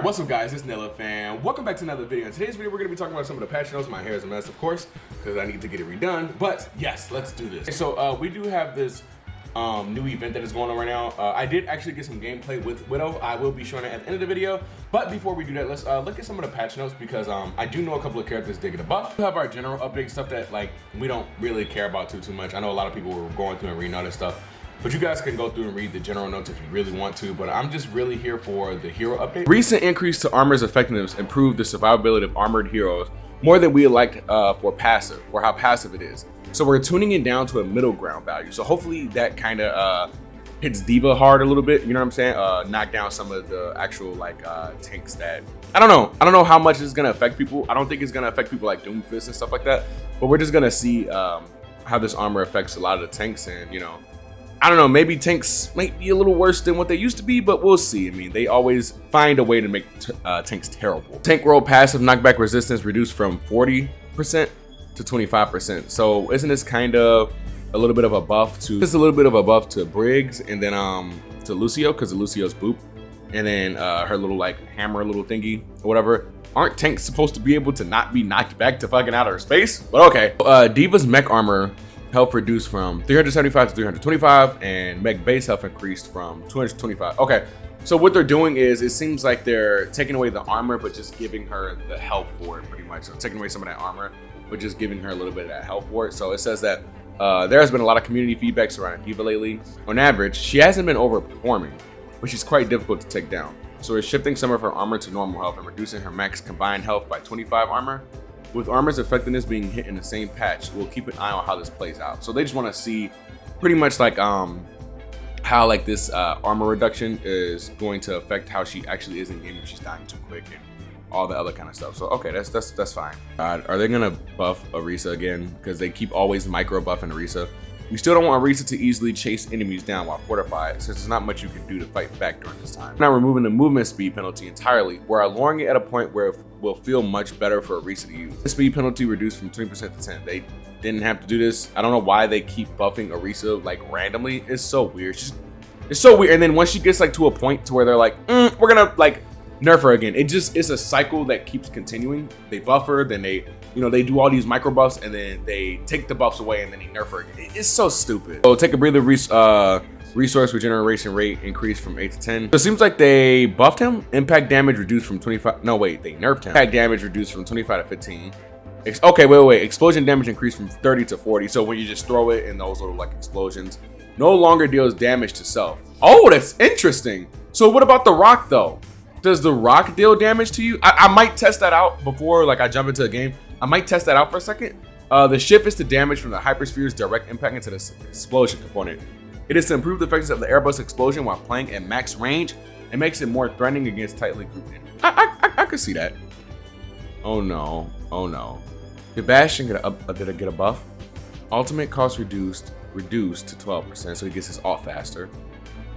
What's up, guys? It's Nilla Fan. Welcome back to another video. In today's video, we're going to be talking about some of the patch notes. My hair is a mess, of course, because I need to get it redone. But yes, let's do this. So we do have this new event that is going on right now. I did actually get some gameplay with Widow. I will be showing it at the end of the video. But before we do that, let's look at some of the patch notes because I do know a couple of characters did get a buff. We have our general update stuff that like we don't really care about too much. I know a lot of people were going through and reading all this stuff. But you guys can go through and read the general notes if you really want to, but I'm just really here for the hero update. Recent increase to armor's effectiveness improved the survivability of armored heroes more than we liked for how passive it is. So we're tuning it down to a middle ground value. So hopefully that kind of hits D.Va hard a little bit, you know what I'm saying? Knock down some of the actual like tanks that, I don't know how much it's gonna affect people. I don't think it's gonna affect people like Doomfist and stuff like that, but we're just gonna see how this armor affects a lot of the tanks and, you know, I don't know, maybe tanks might be a little worse than what they used to be, but we'll see. I mean, they always find a way to make tanks terrible. Tank roll passive knockback resistance reduced from 40% to 25%. So isn't this kind of a little bit of a buff to Briggs and then to Lucio, because of Lucio's boop, and then her little like hammer little thingy or whatever. Aren't tanks supposed to be able to not be knocked back to fucking outer space? But okay. D.Va's mech armor health reduced from 375 to 325, and mech base health increased from 225. Okay, so what they're doing is, it seems like they're taking away the armor, but just giving her the health for it, pretty much. So taking away some of that armor, but just giving her a little bit of that health for it. So it says that there has been a lot of community feedback surrounding D.Va lately. On average, she hasn't been overperforming, but she's quite difficult to take down. So we're shifting some of her armor to normal health and reducing her max combined health by 25 armor. With armor's effectiveness being hit in the same patch, we'll keep an eye on how this plays out. So they just want to see pretty much like how like this armor reduction is going to affect how she actually is in game if she's dying too quick and all the other kind of stuff. So okay, that's fine. Are they gonna buff Orisa again? Because they keep always micro buffing Orisa. We still don't want Orisa to easily chase enemies down while fortified, since there's not much you can do to fight back during this time. Now removing the movement speed penalty entirely, we're lowering it at a point where it will feel much better for Orisa to use. The speed penalty reduced from 20% to 10. They didn't have to do this. I don't know why they keep buffing Orisa like randomly. It's so weird. It's so weird. And then once she gets like to a point to where they're like, we're gonna like nerf her again. It's a cycle that keeps continuing. They buff her, then they, you know, they do all these micro buffs, and then they take the buffs away, and then they nerf her again. It's so stupid. So take a breather. Resource regeneration rate increased from 8 to 10. So it seems like they buffed him. Impact damage reduced from 25. No, wait, they nerfed him. Impact damage reduced from 25 to 15. Okay, wait. Explosion damage increased from 30 to 40. So when you just throw it in those little like explosions, no longer deals damage to self. Oh, that's interesting. So what about the rock though? Does the rock deal damage to you? I might test that out before like I jump into a game. I might test that out for a second. The shift is to damage from the hypersphere's direct impact into the explosion component. It is to improve the effectiveness of the airburst explosion while playing at max range. It makes it more threatening against tightly grouped enemies. I could see that. Oh no. Did Bastion get a buff? Ultimate cost reduced to 12%, so he gets his ult faster.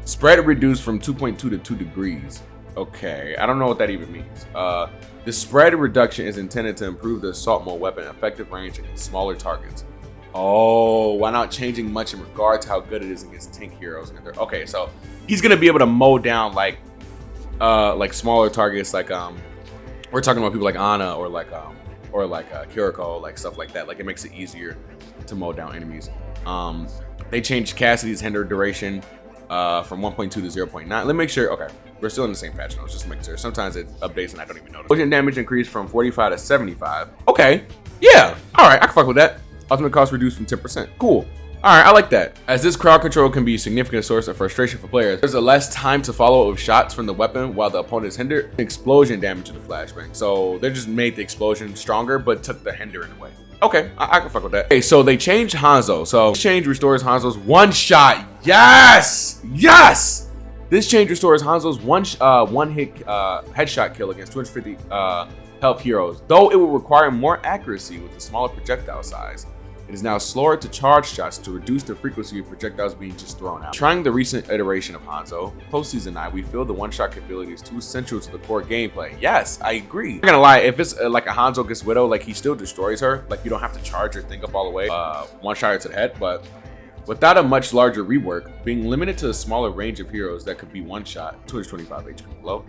Spread reduced from 2.2 to 2 degrees. Okay, I don't know what that even means. The spread reduction is intended to improve the assault mode weapon effective range against smaller targets. Oh, why not changing much in regard to how good it is against tank heroes? Okay, so he's gonna be able to mow down like smaller targets, like we're talking about people like Ana or like Kiriko, like stuff like that. Like it makes it easier to mow down enemies. They changed Cassidy's hinder duration from 1.2 to 0.9. Let me make sure. Okay, we're still in the same patch notes, just to make sure. Sometimes it updates and I don't even notice. Explosion damage increased from 45 to 75. Okay, yeah, all right, I can fuck with that. Ultimate cost reduced from 10%. Cool. All right, I like that. As this crowd control can be a significant source of frustration for players, there's a less time to follow up with shots from the weapon while the opponent is hindered. Explosion damage to the flashbang. So they just made the explosion stronger, but took the hindering away. Okay, I can fuck with that. Okay, so they changed Hanzo. So this change restores Hanzo's one shot. Yes! This change restores Hanzo's one hit headshot kill against 250 health heroes, though it will require more accuracy with the smaller projectile size. It is now slower to charge shots to reduce the frequency of projectiles being just thrown out. Trying the recent iteration of Hanzo, post-season 9, we feel the one-shot capability is too central to the core gameplay. Yes, I agree. I'm not gonna lie, if it's like a Hanzo gets Widow, like he still destroys her. Like you don't have to charge your thing up all the way, one-shot her to the head, but without a much larger rework, being limited to a smaller range of heroes that could be one-shot, 225 HP below,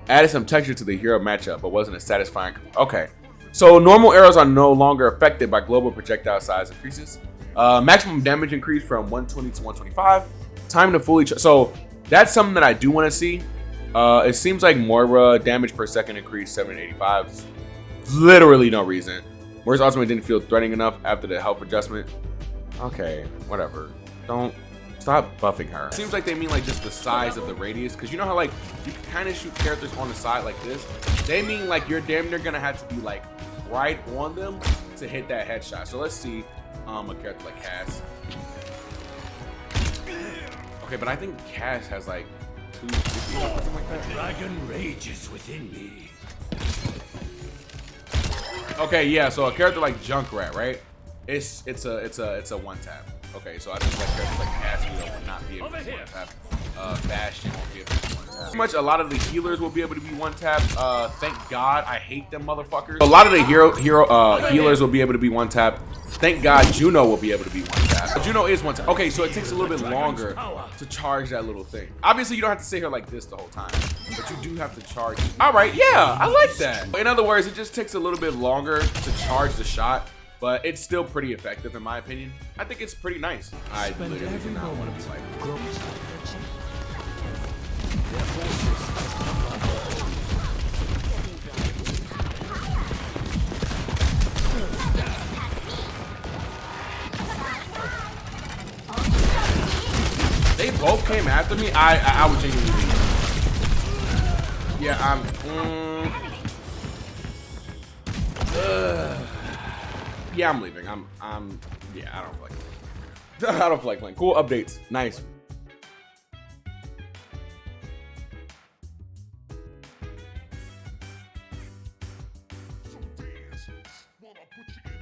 Added some texture to the hero matchup, but wasn't a satisfying. Okay. So normal arrows are no longer affected by global projectile size increases. Maximum damage increase from 120 to 125. Time to fully so that's something that I do want to see. It seems like Moira damage per second increase 785. Literally no reason. Moira's ultimate didn't feel threatening enough after the health adjustment. Okay, whatever. Don't stop buffing her. Seems like they mean like just the size of the radius, because you know how like you can kind of shoot characters on the side like this. They mean like you're damn near gonna have to be like right on them to hit that headshot. So let's see a character like Cass. Okay, but I think Cass has like 250 or something like that. Dragon rages within me. Okay, yeah. So a character like Junkrat, right? It's a one tap. Okay, so I think like characters like Cass will not be able to one tap. Bastion won't be able to one tap. Pretty much a lot of the healers will be able to be one tap. Thank God, I hate them motherfuckers. A lot of the healers will be able to be one tap. Thank God Juno will be able to be one tap. Juno is one tap. Okay, so it takes a little bit longer to charge that little thing. Obviously, you don't have to sit here like this the whole time, but you do have to charge. All right, yeah, I like that. In other words, it just takes a little bit longer to charge the shot, but it's still pretty effective in my opinion. I think it's pretty nice. I literally do not want to be like they both came after me. I would genuinely leave. Yeah, yeah, I'm leaving. Yeah, I don't feel like playing. I don't feel like playing. Cool updates. Nice. Some days wanna put you in